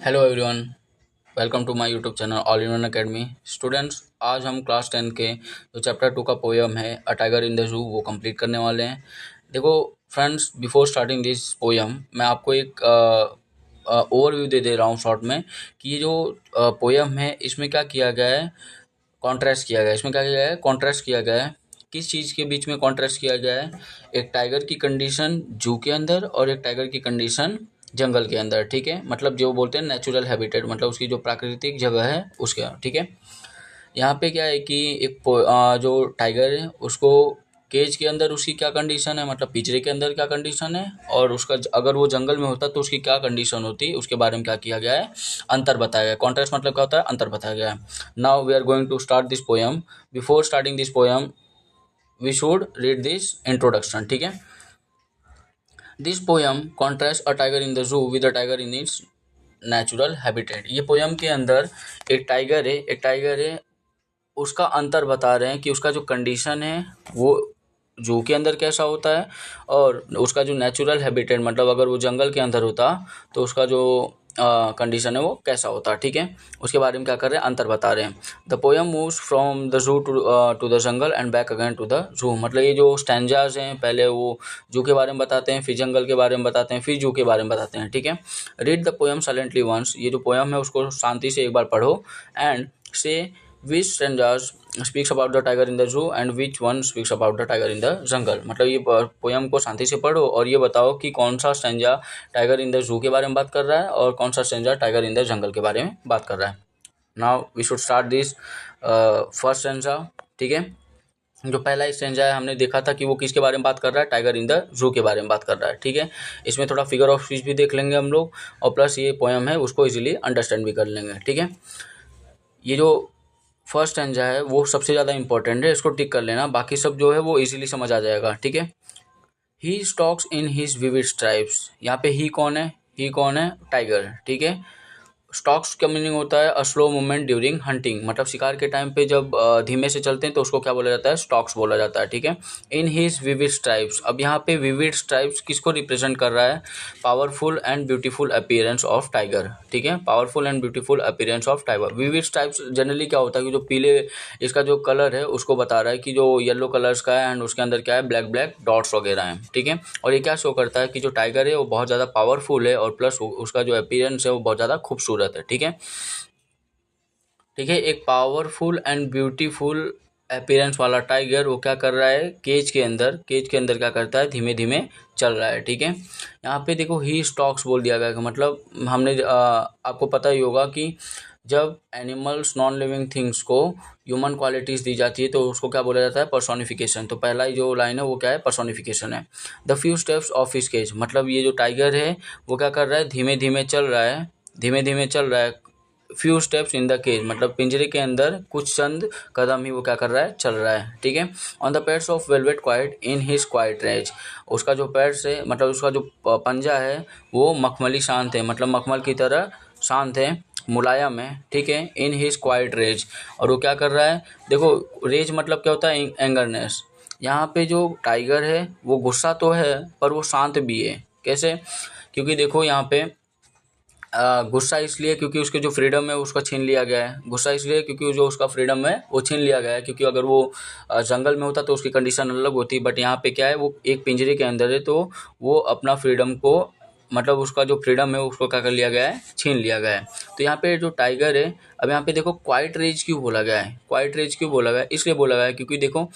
Hello everyone. Welcome to my YouTube channel all in one academy. Students, आज हम class 10 के जो chapter 2 का पोएम है अ टाइगर इन द जू वो कंप्लीट करने वाले हैं। देखो friends, before starting this poem मैं आपको एक ओवरव्यू दे रहा हूँ शॉर्ट में कि ये जो पोएम है इसमें क्या किया गया है, कॉन्ट्रास्ट किया गया है। इसमें क्या किया गया है, कॉन्ट्रास्ट किया गया है। किस चीज़ के बीच में कॉन्ट्रास्ट किया गया है? एक टाइगर की कंडीशन जू के अंदर और एक टाइगर की कंडीशन जंगल के अंदर। ठीक है, मतलब जो बोलते हैं नेचुरल हैबिटेट, मतलब उसकी जो प्राकृतिक जगह है उसके। ठीक है, यहाँ पे क्या है कि जो टाइगर है उसको केज के अंदर उसकी क्या कंडीशन है, मतलब पिंजरे के अंदर क्या कंडीशन है, और उसका अगर वो जंगल में होता तो उसकी क्या कंडीशन होती, उसके बारे में क्या किया गया है, अंतर बताया गया है। कॉन्ट्रास्ट मतलब क्या होता है, अंतर बताया गया है। Now we are going to start this poem. Before starting this poem we should read this introduction. ठीक है, this poem contrast a tiger in the zoo with a tiger in its natural habitat. ये poem के अंदर एक tiger है, उसका अंतर बता रहे हैं कि उसका जो कंडीशन है वो जू के अंदर कैसा होता है, और उसका जो नेचुरल हैबिटेट मतलब अगर वो जंगल के अंदर होता तो उसका जो कंडीशन है वो कैसा होता। ठीक है, उसके बारे में क्या कर रहे हैं, अंतर बता रहे हैं। The poem moves from the zoo to the jungle and back again to the zoo. मतलब ये जो स्टैंजाज हैं, पहले वो जू के बारे में बताते हैं, फिर जंगल के बारे में बताते हैं, फिर जू के बारे में बताते हैं। ठीक है, read the poem silently once. ये जो पोएम है उसको शांति से एक बार पढ़ो। एंड से which stanzas speaks about the tiger in the zoo and which one speaks about the tiger in the jungle। मतलब ये पोयम को शांति से पढ़ो और ये बताओ कि कौन सा स्टेंजा टाइगर इन द जू के बारे में बात कर रहा है और कौन सा stanza tiger in the jungle के बारे में बात कर रहा है। Now we should start this first stanza. ठीक है, जो पहला स्टेंजा है हमने देखा था कि वो किसके बारे में बात कर रहा है, टाइगर इन द जू के बारे में बात कर रहा है। ठीक है, इसमें थोड़ा फिगर ऑफ स्पीच भी देख लेंगे हम लोग, और प्लस ये पोयम है उसको इजीली अंडरस्टैंड भी कर लेंगे। ठीक है, ये जो फर्स्ट स्टैंजा है वो सबसे ज़्यादा इंपॉर्टेंट है, इसको टिक कर लेना, बाकी सब जो है वो इजीली समझ आ जाएगा। ठीक है, he stalks in his vivid stripes. यहाँ पे ही कौन है, ही कौन है, टाइगर। ठीक है, स्टॉक्स का मीनिंग होता है a slow movement during hunting, मतलब शिकार के टाइम पे जब धीमे से चलते हैं तो उसको क्या बोला जाता है, स्टॉक्स बोला जाता है। ठीक है, इन हिज विविड स्ट्राइप्स। अब यहाँ पे विविड स्ट्राइप्स किसको रिप्रेजेंट कर रहा है, powerful and beautiful appearance of tiger. ठीक है, powerful and beautiful appearance of tiger. Vivid stripes generally क्या होता है कि जो पीले इसका जो कलर है उसको बता रहा है कि जो येलो कलर्स का है एंड उसके अंदर क्या है, ब्लैक ब्लैक डॉट्स वगैरह हैं। ठीक है, और ये क्या शो करता है कि जो टाइगर है वो बहुत ज़्यादा पावरफुल है और प्लस उसका जो अपीयरेंस है वो बहुत ज़्यादा खूबसूरत है। ठीक है, ठीक है, एक पावरफुल एंड ब्यूटीफुल अपीयरेंस वाला टाइगर वो क्या कर रहा है, केज के अंदर क्या करता है, धीमे धीमे चल रहा है। ठीक है, यहाँ पे देखो ही स्टॉक्स बोल दिया गया है, मतलब हमने आपको पता ही होगा कि जब एनिमल्स नॉन लिविंग थिंग्स को ह्यूमन क्वालिटीज़ दी जाती है तो उसको क्या बोला जाता है, पर्सोनिफिकेशन। तो पहला ही जो लाइन है वो क्या है, पर्सोनिफिकेशन है। The few steps of his cage, मतलब ये जो टाइगर है वो क्या कर रहा है, धीमे धीमे चल रहा है, धीमे धीमे चल रहा है। Few steps in the cage मतलब पिंजरे के अंदर कुछ चंद कदम ही वो क्या कर रहा है, चल रहा है। ठीक है, on the pads of velvet quite in his quiet range. उसका जो पैड्स है मतलब उसका जो पंजा है वो मखमली शांत है, मतलब मखमल की तरह शांत है, मुलायम है। ठीक है, इन हिज क्वाइट रेज, और वो क्या कर रहा है, देखो रेज मतलब क्या होता है, एंगरनेस। यहाँ पे जो टाइगर है वो गुस्सा तो है पर वो शांत भी है। कैसे, क्योंकि देखो यहाँ पे गुस्सा इसलिए क्योंकि उसके जो फ्रीडम है उसका छीन लिया गया है। गुस्सा इसलिए क्योंकि जो उसका फ्रीडम है वो छीन लिया गया है, क्योंकि अगर वो जंगल में होता तो उसकी कंडीशन अलग होती, बट यहाँ पे क्या है, वो एक पिंजरे के अंदर है तो वो अपना फ्रीडम को मतलब उसका जो फ्रीडम है उसको क्या कर लिया गया है, छीन लिया गया है। तो यहाँ पे जो टाइगर है, अब यहाँ पे देखो क्वाइट रेज क्यों बोला गया है, क्वाइट रेज क्यों बोला गया है, इसलिए बोला गया है क्योंकि देखो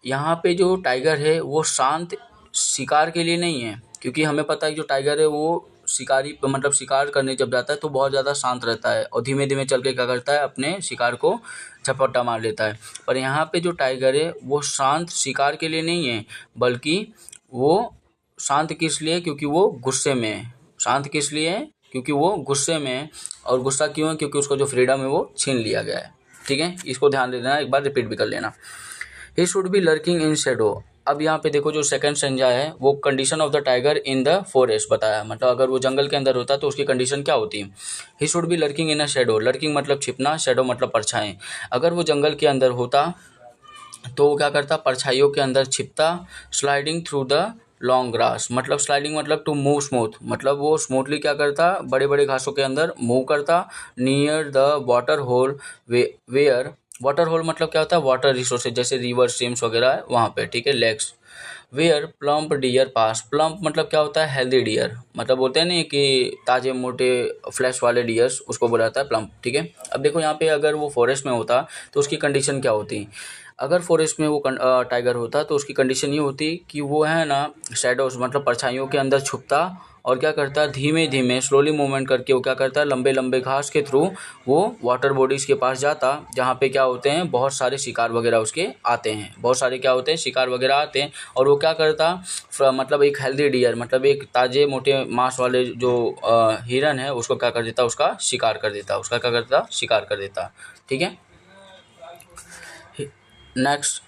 यहाँ पे जो टाइगर है वो शांत शिकार के लिए नहीं है, क्योंकि हमें पता है कि जो टाइगर है वो शिकारी मतलब शिकार करने जब जाता है तो बहुत ज़्यादा शांत रहता है और धीमे धीमे चल के क्या करता है, अपने शिकार को झपट्टा मार लेता है। पर यहाँ पे जो टाइगर है वो शांत शिकार के लिए नहीं है, बल्कि वो शांत किस लिए, क्योंकि वो गुस्से में है। शांत किस लिए है, क्योंकि वो गुस्से में है। और गुस्सा क्यों है, क्योंकि उसका जो फ्रीडम है वो छीन लिया गया है। ठीक है, इसको ध्यान दे देना, एक बार रिपीट भी कर लेना। ही should B lurking in shadow. अब यहाँ पे देखो जो सेकंड संज्ञा है वो condition of the tiger in the forest बताया, मतलब अगर वो जंगल के अंदर होता तो उसकी कंडीशन क्या होती है। He should B lurking in a shadow, lurking मतलब छिपना, शेडो मतलब परछाई। अगर वो जंगल के अंदर होता तो वो क्या करता, परछाइयों के अंदर छिपता, sliding through the long grass, मतलब स्लाइडिंग मतलब टू मूव स्मूथ, मतलब वो स्मूथली क्या करता, बड़े बड़े घासों के अंदर मूव करता। Near the water hole where, water hole मतलब क्या होता है, वाटर रिसोर्सेज जैसे रिवर स्ट्रीम्स वगैरह है वहाँ पे, ठीक है, lakes. Where plump deer pass, plump मतलब क्या होता है, हेल्दी डियर, मतलब बोलते हैं नहीं कि ताजे मोटे फ्लैश वाले डियर्स, उसको बोला जाता है प्लम्प, ठीक है। अब देखो यहाँ पे अगर वो फॉरेस्ट में होता तो उसकी कंडीशन क्या होती, अगर फॉरेस्ट में वो टाइगर होता तो उसकी कंडीशन ये होती कि वो है ना शैडोज मतलब परछाइयों के अंदर छुपता, और क्या करता है धीमे धीमे स्लोली मूवमेंट करके वो क्या करता है लंबे लंबे घास के थ्रू वो वाटर बॉडीज़ के पास जाता, जहाँ पे क्या होते हैं बहुत सारे शिकार वगैरह उसके आते हैं, बहुत सारे क्या होते हैं शिकार वगैरह आते हैं, और वो क्या करता मतलब एक हेल्दी डियर मतलब एक ताजे मोटे मांस वाले जो हिरन है उसको क्या कर देता, उसका शिकार कर देता, उसका क्या करता, शिकार कर देता, ठीक है। नेक्स्ट,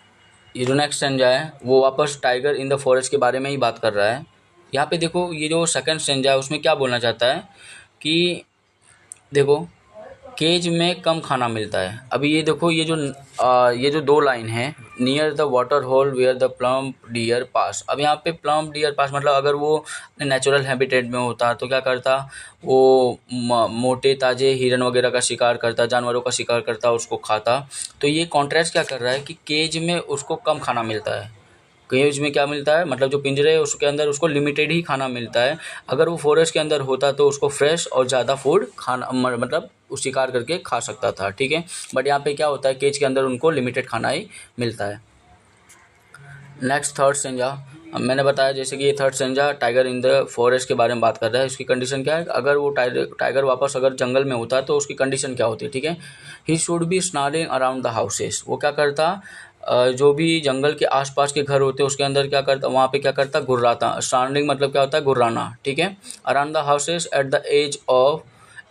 ये जो नेक्स्ट स्टेंजा है वो वापस टाइगर इन द फॉरेस्ट के बारे में ही बात कर रहा है। यहाँ पे देखो ये जो सेकंड स्टेंजा है उसमें क्या बोलना चाहता है कि देखो केज में कम खाना मिलता है। अभी ये देखो ये जो दो लाइन है, near the water hole where the plump deer pass, अब यहाँ पे प्लम्प डियर पास मतलब अगर वो अपने नेचुरल हैबिटेट में होता तो क्या करता, वो मोटे ताजे हिरन वगैरह का शिकार करता, जानवरों का शिकार करता, उसको खाता। तो ये कॉन्ट्रास्ट क्या कर रहा है कि केज में उसको कम खाना मिलता है, केज में क्या मिलता है मतलब जो पिंजरे है उसके अंदर उसको लिमिटेड ही खाना मिलता है, अगर वो फॉरेस्ट के अंदर होता तो उसको फ्रेश और ज़्यादा फूड खाना मतलब उस शिकार करके खा सकता था, ठीक है। बट यहाँ पे क्या होता है केज के अंदर उनको लिमिटेड खाना ही मिलता है। नेक्स्ट थर्ड सेंजा, अब मैंने बताया जैसे कि ये third stanza tiger in the forest के बारे में बात कर रहा है, इसकी कंडीशन क्या है, अगर वो टाइगर वापस अगर जंगल में होता तो उसकी कंडीशन क्या होती है, ठीक है। He should be snarling around the houses, वो क्या करता, जो भी जंगल के आसपास के घर होते हैं उसके अंदर क्या करता, वहाँ पे क्या करता, गुर्राता, स्टार्निंग मतलब क्या होता है, गुर्राना, ठीक है। Around the houses at the edge of,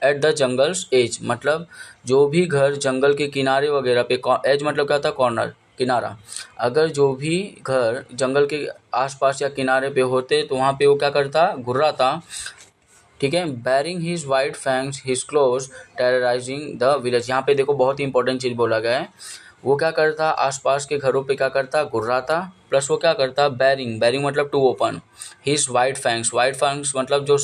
at the jungle's edge मतलब जो भी घर जंगल के किनारे वगैरह पे, एज मतलब क्या होता है, कॉर्नर, किनारा, अगर जो भी घर जंगल के आसपास या किनारे पे होते तो वहाँ पे वो क्या करता, गुर्राता, ठीक है। Bearing his white fangs his close terrorising the village, यहाँ पे देखो बहुत ही इंपॉर्टेंट चीज़ बोला गया है, वो क्या करता आसपास के घरों पे क्या करता, गुर्राता, प्लस वो क्या करता बैरिंग, बैरिंग मतलब to open, his white fangs, white fangs मतलब जो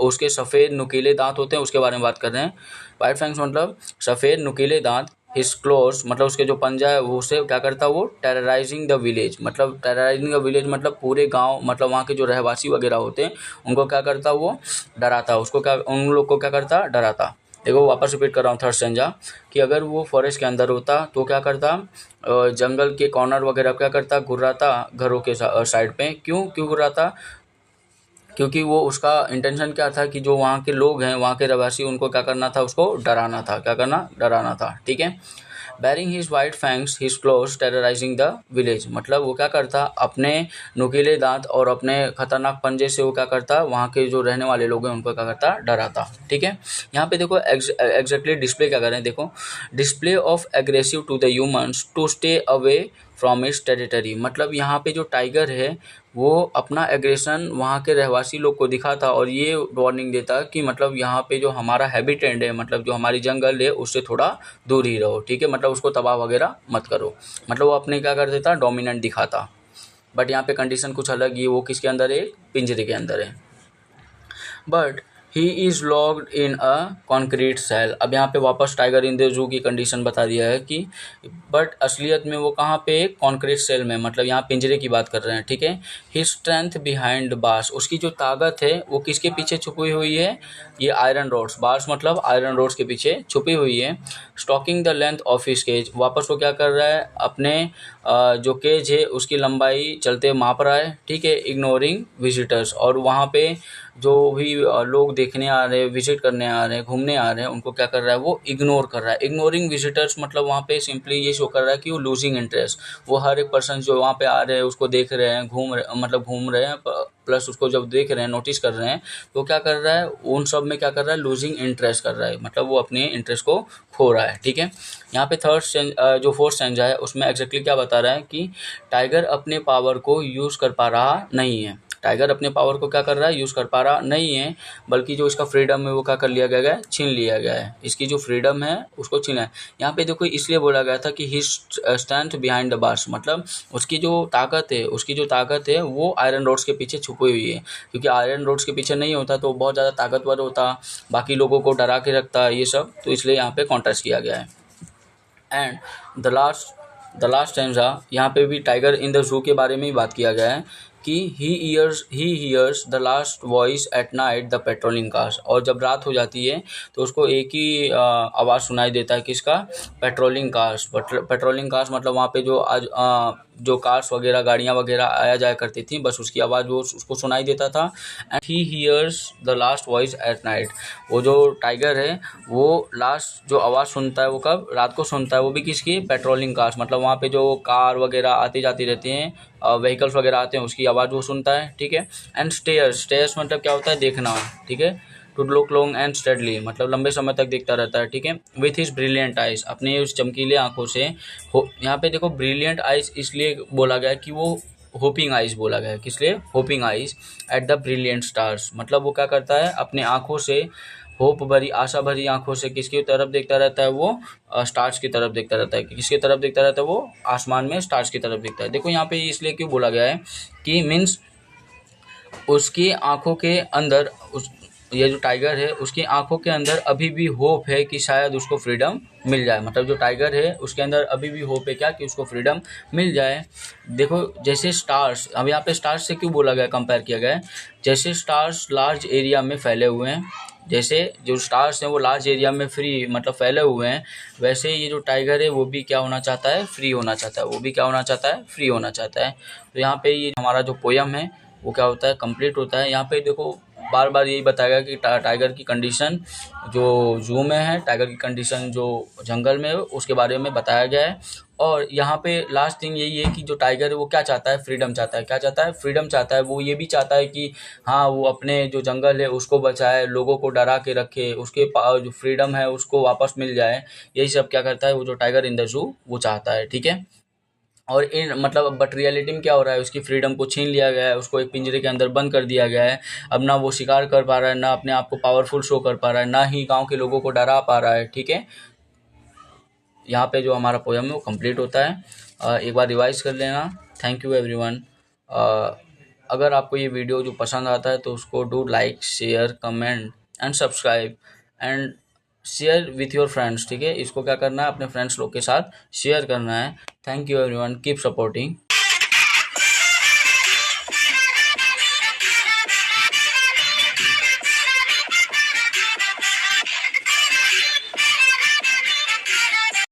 उसके सफ़ेद नुकीले दांत होते हैं उसके बारे में बात कर रहे हैं, वाइट फैंग्स मतलब सफ़ेद नुकीले दांत, हिज क्लोज मतलब उसके जो पंजा है वो उसे क्या करता, वो टेरराइजिंग द विलेज, मतलब टेरराइजिंग द विलेज मतलब पूरे गांव मतलब वहाँ के जो रहवासी वगैरह होते हैं उनको क्या करता, वो डराता, उसको क्या, उन लोग को क्या करता, डराता। देखो वापस रिपीट कर रहा हूँ थर्ड स्टेंजा, कि अगर वो फॉरेस्ट के अंदर होता तो क्या करता, जंगल के कॉर्नर वगैरह क्या करता, घुर्राता घरों के साइड पे, क्यों क्यों घुर्राता, क्योंकि वो उसका इंटेंशन क्या था कि जो वहाँ के लोग हैं वहाँ के रहवासी उनको क्या करना था, उसको डराना था, क्या करना, डराना था, ठीक है। Bearing his white fangs his close terrorising the village मतलब वो क्या करता, अपने नुकीले दांत और अपने खतरनाक पंजे से वो क्या करता, वहाँ के जो रहने वाले लोग हैं उनको क्या करता, डराता, ठीक है। यहाँ पे देखो एग्जैक्टली डिस्प्ले क्या कर रहे हैं, देखो display of aggressive to the humans to stay away from its territory, मतलब यहाँ पे जो टाइगर है वो अपना एग्रेशन वहाँ के रहवासी लोग को दिखाता और ये वार्निंग देता कि मतलब यहाँ पे जो हमारा हैबिटेट है मतलब जो हमारी जंगल है उससे थोड़ा दूर ही रहो, ठीक है, मतलब उसको तबाह वगैरह मत करो, मतलब वो अपने क्या कर देता, डोमिनेंट दिखाता। बट यहाँ पे कंडीशन कुछ अलग ही, वो किसके अंदर है, पिंजरे के अंदर है। But he is locked in a concrete cell, अब यहाँ पे वापस टाइगर इन द जू की कंडीशन बता दिया है कि बट असलियत में वो कहाँ पे, कॉन्क्रीट सेल में, मतलब यहाँ पिंजरे की बात कर रहे हैं, ठीक है। हिज स्ट्रेंथ बिहाइंड बार्स, उसकी जो ताकत है वो किसके पीछे छुपी हुई है, ये आयरन रोड्स, बार्स मतलब आयरन रोड्स के पीछे छुपी हुई है। Stalking the length of his cage, वापस वो क्या कर रहा है, अपने जो केज है उसकी लंबाई चलते माप रहा है, ठीक है। इग्नोरिंग विजिटर्स, और वहाँ पे जो भी लोग देखने आ रहे हैं, विजिट करने आ रहे हैं, घूमने आ रहे हैं, उनको क्या कर रहा है, वो इग्नोर कर रहा है। इग्नोरिंग विजिटर्स मतलब वहाँ पे सिंपली ये शो कर रहा है कि वो लूजिंग इंटरेस्ट, वो हर एक पर्सन जो वहाँ पे आ रहे हैं उसको देख रहे हैं, घूम रहे हैं, प्लस उसको जब देख रहे हैं, नोटिस कर रहे हैं, तो क्या कर रहा है, उन सब में क्या कर रहा है, लूजिंग इंटरेस्ट कर रहा है, मतलब वो अपने इंटरेस्ट को खो रहा है, ठीक है। यहाँ पे जो फोर्थ स्टेंजा है उसमें एग्जैक्टली क्या बता रहा है कि टाइगर अपने पावर को यूज़ कर पा रहा नहीं है, टाइगर अपने पावर को क्या कर रहा है, यूज़ कर पा रहा नहीं है, बल्कि जो इसका फ्रीडम है वो क्या कर लिया गया है, छीन लिया गया है। इसकी जो फ्रीडम है उसको छीना है। यहाँ पे देखो इसलिए बोला गया था कि ही स्ट्रेंथ बिहाइंड द बार्स, मतलब उसकी जो ताकत है वो आयरन रोड्स के पीछे छुपी हुई है। क्योंकि आयरन रोड्स के पीछे नहीं होता तो बहुत ज़्यादा ताकतवर होता, बाकी लोगों को डरा के रखता, ये सब, तो इसलिए यहाँ पे कॉन्ट्रास्ट किया गया है। एंड द लास्ट टाइम्स यहाँ पे भी टाइगर इन द जू के बारे में ही बात किया गया है कि he hears the last voice at night the patrolling cars, और जब रात हो जाती है तो उसको एक ही आवाज़ सुनाई देता है, किसका, पेट्रोलिंग कार्स। पेट्रोलिंग कार्स मतलब वहाँ पे जो आज जो कार्स वगैरह, गाड़ियाँ वगैरह आया जाया करती थी, बस उसकी आवाज़ वो उसको सुनाई देता था। And he hears the last voice at night, वो जो टाइगर है वो लास्ट जो आवाज़ सुनता है वो कब, रात को सुनता है, वो भी किसकी, पेट्रोलिंग कार्स, मतलब वहाँ पे जो कार वगैरह आती जाती रहती हैं, व्हीकल्स वगैरह आते हैं, उसकी आवाज़ वो सुनता है, ठीक है। एंड स्टेयर्स मतलब क्या होता है, देखना, ठीक है। To look long and steadily, मतलब लंबे समय तक देखता रहता है, ठीक है। विथ हिज ब्रिलियंट आइज, अपने उस चमकीले आंखों से यहाँ पे देखो ब्रिलियंट आइज इसलिए बोला गया है कि वो होपिंग आइज बोला गया है, किसलिए, hopping eyes at the brilliant stars, मतलब वो क्या करता है, अपने आंखों से, होप भरी, आशा भरी आंखों से किसकी तरफ देखता रहता है, वो स्टार्स की तरफ देखता रहता है। किसकी तरफ देखता रहता है, वो आसमान में स्टार्स की तरफ देखता है। देखो यहाँ पे इसलिए क्यों बोला गया है कि मीन्स उसकी आंखों के अंदर ये जो टाइगर है उसकी आंखों के अंदर अभी भी होप है कि शायद उसको फ्रीडम मिल जाए, मतलब जो टाइगर है उसके अंदर अभी भी होप है क्या, कि उसको फ्रीडम मिल जाए। देखो जैसे स्टार्स, अब यहाँ पे स्टार्स से क्यों बोला गया, कंपेयर किया गया है, जैसे स्टार्स लार्ज एरिया में फैले हुए हैं, जैसे जो स्टार्स हैं वो लार्ज एरिया में फ्री मतलब फैले हुए हैं, वैसे ये जो टाइगर है वो भी क्या होना चाहता है, फ्री होना चाहता है, वो भी क्या होना चाहता है, फ्री होना चाहता है। तो यहाँ पे ये हमारा जो पोयम है वो क्या होता है, कंप्लीट होता है। यहाँ पे देखो बार बार यही बताया गया कि टाइगर की कंडीशन जो जू में है, टाइगर की कंडीशन जो जंगल में है, उसके बारे में बताया गया है। और यहाँ पे लास्ट थिंग यही है कि जो टाइगर है वो क्या चाहता है, फ्रीडम चाहता है। क्या चाहता है, फ्रीडम चाहता है। वो ये भी चाहता है कि हाँ वो अपने जो जंगल है उसको बचाए, लोगों को डरा के रखे, उसके जो फ्रीडम है उसको वापस मिल जाए। यही सब क्या करता है वो जो टाइगर इन द जू वो चाहता है, ठीक है। और इन मतलब बट रियलिटी में क्या हो रहा है, उसकी फ्रीडम को छीन लिया गया है, उसको एक पिंजरे के अंदर बंद कर दिया गया है। अब ना वो शिकार कर पा रहा है, ना अपने आप को पावरफुल शो कर पा रहा है, ना ही गांव के लोगों को डरा पा रहा है, ठीक है। यहाँ पे जो हमारा पोयम है वो कंप्लीट होता है। एक बार रिवाइज कर लेना। Thank you everyone. अगर आपको ये वीडियो जो पसंद आता है तो उसको do like, share, comment and subscribe and share with your friends, ठीक है। इसको क्या करना है, अपने फ्रेंड्स लोग के साथ शेयर करना है। Thank you everyone, keep supporting.